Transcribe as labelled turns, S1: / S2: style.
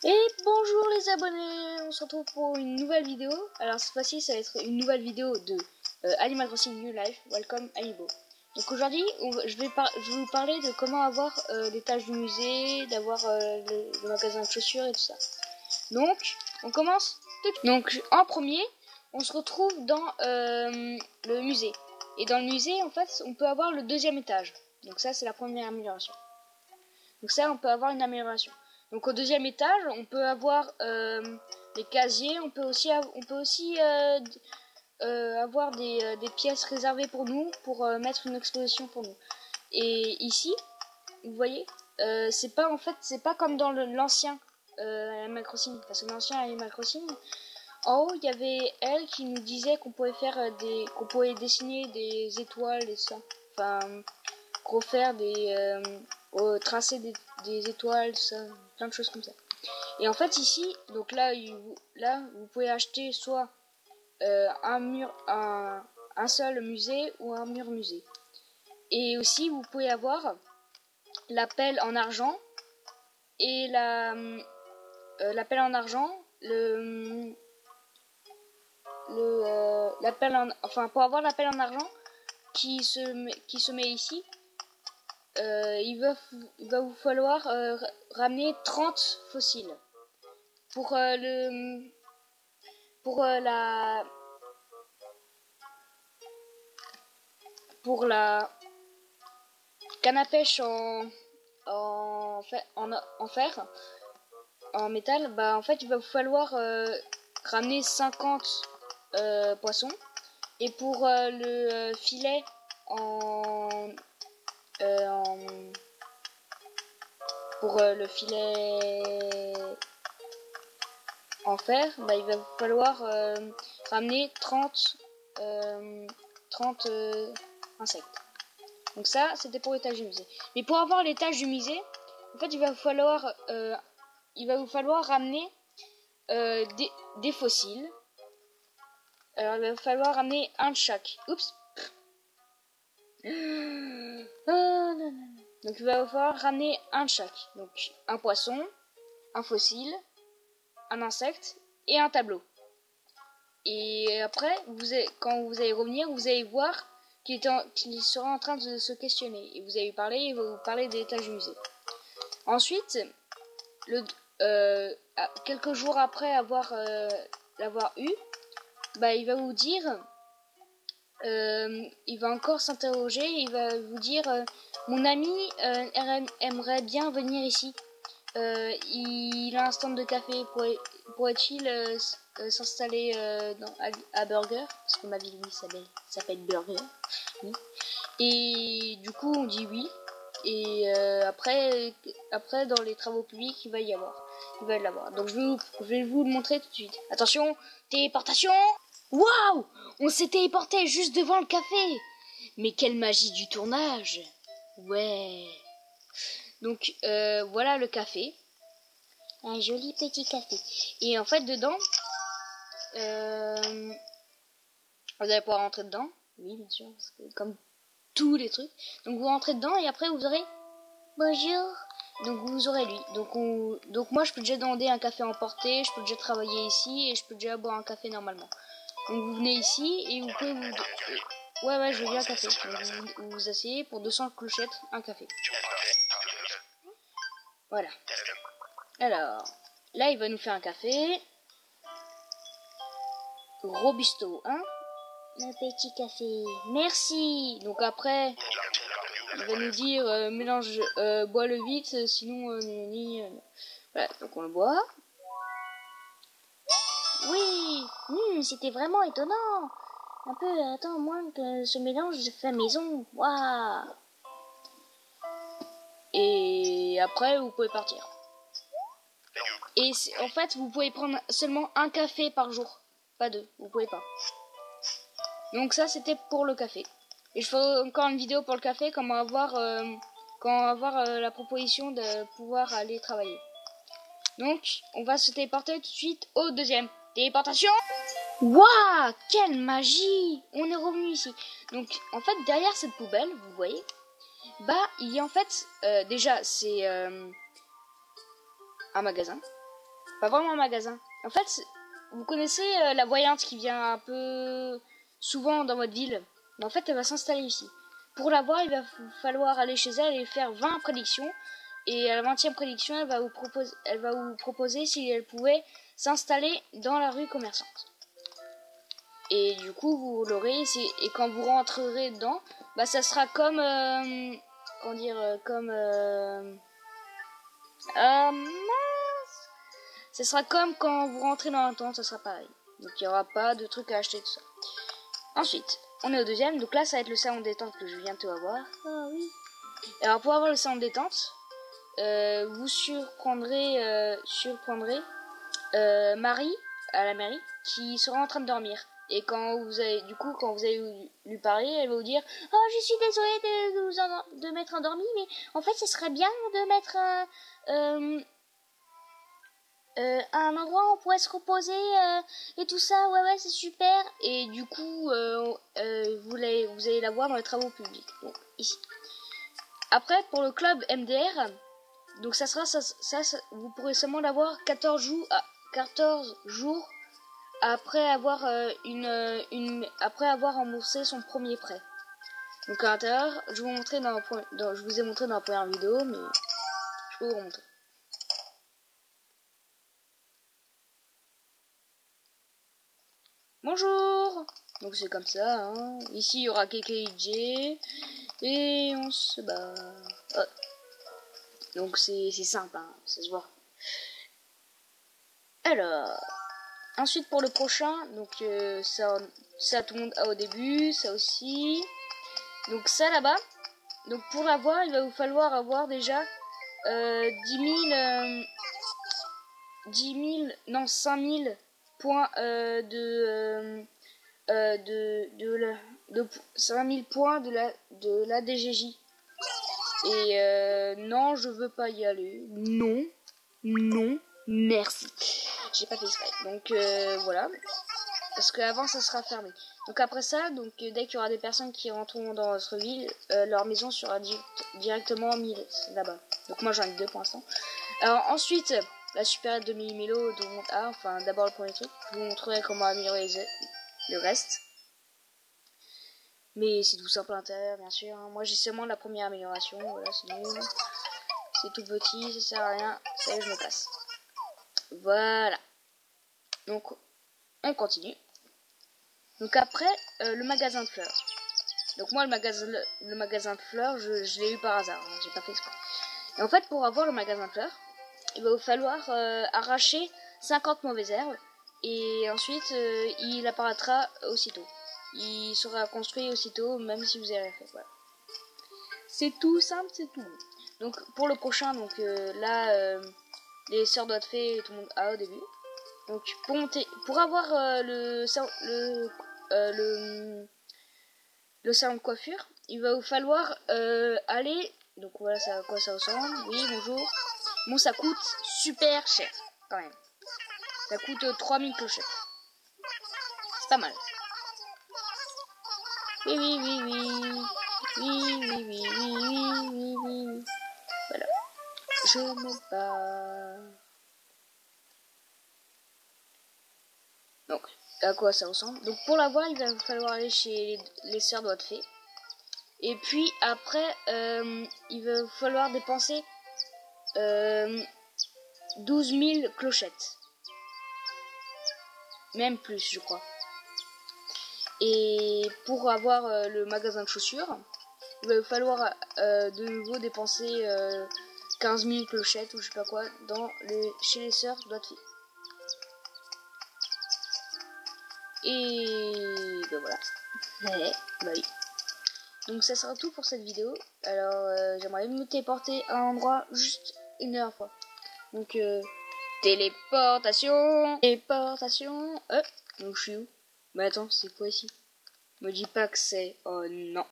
S1: Et bonjour les abonnés, on se retrouve pour une nouvelle vidéo. Alors cette fois-ci ça va être une nouvelle vidéo de Animal Crossing New Life, Welcome Amiibo. Donc aujourd'hui je vais vous parler de comment avoir les tâches du musée, d'avoir le magasin de chaussures et tout ça. Donc on commence donc en premier on se retrouve dans le musée. Et dans le musée en fait on peut avoir le deuxième étage. Donc ça c'est la première amélioration. Donc ça on peut avoir une amélioration. Donc au deuxième étage, on peut avoir les casiers, on peut aussi avoir des pièces réservées pour nous, pour mettre une exposition pour nous. Et ici, vous voyez, c'est pas comme dans l'ancien Animal Crossing, parce que l'ancien Animal Crossing, en haut, il y avait elle qui nous disait qu'on pouvait faire qu'on pouvait dessiner des étoiles et ça, enfin refaire tracer des étoiles, tout ça, plein de choses comme ça. Et en fait ici, donc là vous pouvez acheter soit un seul musée ou un mur musée. Et aussi vous pouvez avoir la pelle en argent et la pelle en argent, la pelle enfin pour avoir la pelle en argent qui se met ici. Il va vous falloir ramener 30 fossiles. Pour la canne à pêche en fer, en métal, bah en fait il va vous falloir ramener 50 poissons. Et pour le filet pour le filet en fer, bah, il va vous falloir ramener 30 insectes. Donc ça, c'était pour l'étage du musée. Mais pour avoir l'étage du musée, en fait, il va vous falloir ramener des fossiles. Alors, il va vous falloir ramener un de chaque. Oups. Donc, il va vous falloir ramener un de chaque. Donc, un poisson, un fossile, un insecte et un tableau. Et après, quand vous allez revenir, vous allez voir qu'il sera en train de se questionner. Et vous allez il va vous parler des tâches du musée. Ensuite, quelques jours après l'avoir eu, bah, il va vous dire, il va encore s'interroger, il va vous dire, mon ami aimerait bien venir ici. Il a un stand de café, pourrait-il s'installer à Burger, parce que ma ville s'appelle Burger. Oui. Et du coup on dit oui. Et après dans les travaux publics il va l'avoir. Donc je vais vous le montrer tout de suite. Attention, téléportation. Waouh, on s'est téléporté juste devant le café. Mais quelle magie du tournage. Ouais. Donc voilà le café. Un joli petit café. Et en fait dedans, vous allez pouvoir rentrer dedans. Oui bien sûr, comme tous les trucs. Donc vous rentrez dedans et après vous aurez bonjour. Donc vous aurez lui. Donc moi je peux déjà demander un café emporté, je peux déjà travailler ici et je peux déjà boire un café normalement. Donc vous venez ici et vous pouvez ouais je veux bien un café. Donc vous asseyez pour 200 clochettes un café. Voilà. Alors là il va nous faire un café. Robusto, hein? Un petit café. Merci. Donc après il va nous dire mélange, bois-le vite, sinon voilà, donc on le boit. Oui, c'était vraiment étonnant. Un peu, attends, moi que ce mélange fait maison. Waouh. Et après vous pouvez partir. Et en fait vous pouvez prendre seulement un café par jour, pas deux, vous pouvez pas. Donc ça c'était pour le café. Et je ferai encore une vidéo pour le café, comment avoir la proposition de pouvoir aller travailler. Donc on va se téléporter tout de suite au deuxième. Téléportation. Waouh, quelle magie. On est revenu ici. Donc en fait derrière cette poubelle, vous voyez, bah il y a en fait déjà c'est un magasin. pas vraiment un magasin. En fait, vous connaissez la voyante qui vient un peu souvent dans votre ville. Mais en fait, elle va s'installer ici. Pour la voir, il va falloir aller chez elle et faire 20 prédictions. Et à la 20e prédiction, elle va vous proposer si elle pouvait s'installer dans la rue commerçante. Et du coup, vous l'aurez. Et quand vous rentrerez dedans, bah ça sera comme... comment dire comme... ça sera comme quand vous rentrez dans un tente, ça sera pareil. Donc il n'y aura pas de trucs à acheter, tout ça. Ensuite, on est au deuxième. Donc là, ça va être le salon de détente que je viens de avoir. Ah oui. Alors pour avoir le salon de détente, vous surprendrez Marie à la mairie qui sera en train de dormir. Et quand vous allez lui parler, elle va vous dire « Oh, je suis désolée de m'être endormie, mais en fait, ce serait bien de mettre un endroit où on pourrait se reposer et tout ça. Ouais, c'est super. » Et du coup, vous allez la voir dans les travaux publics. Donc, ici. Après, pour le club MDR, donc ça, vous pourrez seulement l'avoir 14 jours après avoir après avoir remboursé son premier prêt. Donc à l'intérieur, je vous ai montré dans la première vidéo, mais je peux vous remontrer. Bonjour. Donc c'est comme ça. Hein. Ici il y aura KKJ et on se bat. Oh. Donc c'est simple, hein, ça se voit. Alors. Ensuite pour le prochain, donc ça tout le monde a au début, ça aussi. Donc ça là-bas. Donc pour l'avoir, il va vous falloir avoir déjà 5 000 points de 5 000 points de la DGJ. Et non, je veux pas y aller. Non, merci. J'ai pas fait exprès. Donc voilà. Parce qu'avant ça sera fermé. Donc après ça, dès qu'il y aura des personnes qui rentreront dans votre ville, leur maison sera directement mise là-bas. Donc moi j'en ai 2 pour l'instant. Alors ensuite, la supérette de Millimélo, enfin d'abord le premier truc, je vous montrerai comment améliorer le reste. Mais c'est tout simple à l'intérieur, bien sûr. Hein. Moi j'ai seulement la première amélioration, voilà, c'est nul. C'est tout petit, ça sert à rien, ça y est, je me casse. Voilà. Donc, on continue. Donc après, le magasin de fleurs. Donc moi, le magasin de fleurs, je l'ai eu par hasard. Hein, j'ai pas fait exprès. Et en fait, pour avoir le magasin de fleurs, il va vous falloir arracher 50 mauvaises herbes. Et ensuite, il apparaîtra aussitôt. Il sera construit aussitôt, même si vous avez rien fait. Voilà. C'est tout simple, c'est tout bon. Donc pour le prochain, là... les sœurs doigts de fée, tout le monde a au début. Donc pour avoir le salon de coiffure, il va vous falloir aller. Donc voilà à quoi ça ressemble. Oui, bonjour. Bon, ça coûte super cher quand même. Ça coûte 3000 clochettes. C'est pas mal. Oui. Voilà. Je me bats. Donc, à quoi ça ressemble. Donc, pour l'avoir, il va vous falloir aller chez les sœurs doigts de fée. Et puis, après, il va vous falloir dépenser 12 000 clochettes. Même plus, je crois. Et pour avoir le magasin de chaussures, il va vous falloir de nouveau dépenser 15 000 clochettes ou je sais pas quoi chez les sœurs doigts de fée. Et ben voilà. Ouais, bah oui. Donc ça sera tout pour cette vidéo. Alors j'aimerais me téléporter à un endroit juste une dernière fois. Donc téléportation. Donc je suis où? Mais attends, c'est quoi ici? Me dis pas que c'est... Oh non.